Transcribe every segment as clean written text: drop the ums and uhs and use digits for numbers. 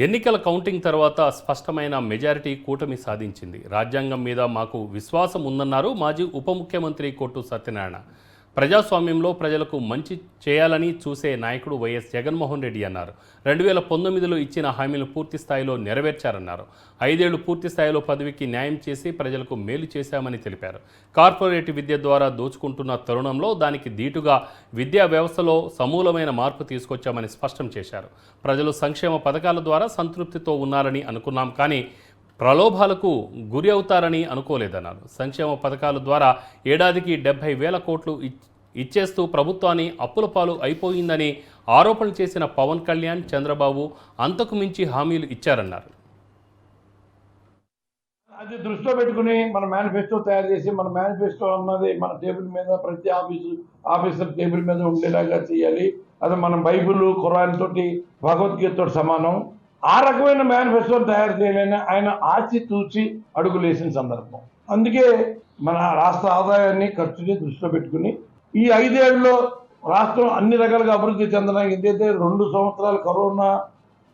ఎన్నికల కౌంటింగ్ తర్వాత స్పష్టమైన మెజారిటీ కూటమి సాధించింది. రాజ్యాంగం మీద మాకు విశ్వాసం ఉందన్నారు మాజీ ఉప ముఖ్యమంత్రి కొట్టు సత్యనారాయణ. ప్రజాస్వామ్యంలో ప్రజలకు మంచి చేయాలని చూసే నాయకుడు వైఎస్ జగన్మోహన్ రెడ్డి అన్నారు. 2019లో ఇచ్చిన హామీలు పూర్తి స్థాయిలో నెరవేర్చారన్నారు. 5 ఏళ్లు పూర్తి స్థాయిలో పదవికి న్యాయం చేసి ప్రజలకు మేలు చేశామని తెలిపారు. కార్పొరేట్ విద్య ద్వారా దోచుకుంటున్న తరుణంలో దానికి దీటుగా విద్యా వ్యవస్థలో సమూలమైన మార్పు తీసుకొచ్చామని స్పష్టం చేశారు. ప్రజలు సంక్షేమ పథకాల ద్వారా సంతృప్తితో ఉన్నారని అనుకున్నాం, కానీ ప్రలోభాలకు గురి అవుతారని అనుకోలేదన్నారు. సంక్షేమ పథకాల ద్వారా ఏడాదికి 70,000 కోట్లు ఇచ్చేస్తూ ప్రభుత్వాన్ని అప్పుల పాలు అయిపోయిందని ఆరోపణలు చేసిన పవన్ కళ్యాణ్, చంద్రబాబు అంతకు మించి హామీలు ఇచ్చారన్నారు. అది దృష్టిలో పెట్టుకుని మన మేనిఫెస్టో తయారు చేసి, మన మేనిఫెస్టో అన్నది మన టేబుల్ మీద ప్రతి ఆఫీసర్ టేబుల్ మీద ఉండేలాగా చేయాలి. అది మన బైబిల్, ఖురాన్ తోటి, భగవద్గీతతో సమానం. ఆ రకమైన మేనిఫెస్టోని తయారు చేయాలని ఆయన ఆచితూచి అడుగులేసిన సందర్భం. అందుకే మన రాష్ట్ర ఆదాయాన్ని, ఖర్చుని దృష్టిలో పెట్టుకుని ఈ 5 ఏళ్లలో రాష్ట్రం అన్ని రకాలుగా అభివృద్ధి చెందడానికి ఏదైతే 2 సంవత్సరాలు కరోనా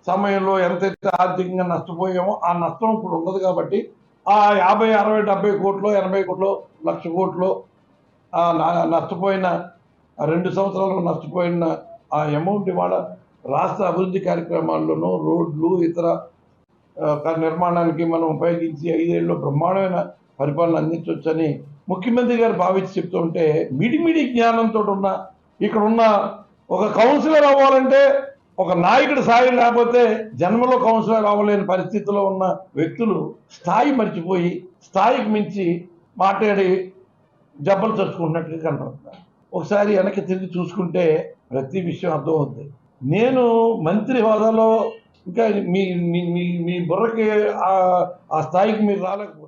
సమయంలో ఎంతైతే ఆర్థికంగా నష్టపోయామో ఆ నష్టం ఇప్పుడు ఉండదు. కాబట్టి ఆ 50, 60, 70 కోట్లు, 80 కోట్లు, 1,00,000 కోట్లు నష్టపోయిన 2 సంవత్సరాలు నష్టపోయిన ఆ అమౌంట్ ఇవాళ రాష్ట్ర అభివృద్ధి కార్యక్రమాల్లోనూ, రోడ్లు, ఇతర నిర్మాణానికి మనం ఉపయోగించి 5 ఏళ్ళలో బ్రహ్మాండమైన పరిపాలన అందించవచ్చని ముఖ్యమంత్రి గారు భావించి చెప్తుంటే, మిడిమిడి జ్ఞానంతో ఉన్న ఇక్కడున్న ఒక కౌన్సిలర్ అవ్వాలంటే ఒక నాయకుడి స్థాయి లేకపోతే జన్మలో కౌన్సిలర్ అవ్వలేని పరిస్థితిలో ఉన్న వ్యక్తులు స్థాయి మర్చిపోయి స్థాయికి మించి మాట్లాడి జబ్బలు చచ్చుకుంటున్నట్టుగా కనపడుతున్నారు. ఒకసారి వెనక్కి తిరిగి చూసుకుంటే ప్రతి విషయం అర్థమవుతుంది. నేను మంత్రి హోదాలో ఇంకా మీ బుర్రకి ఆ స్థాయికి మీరు రాలేకపోతే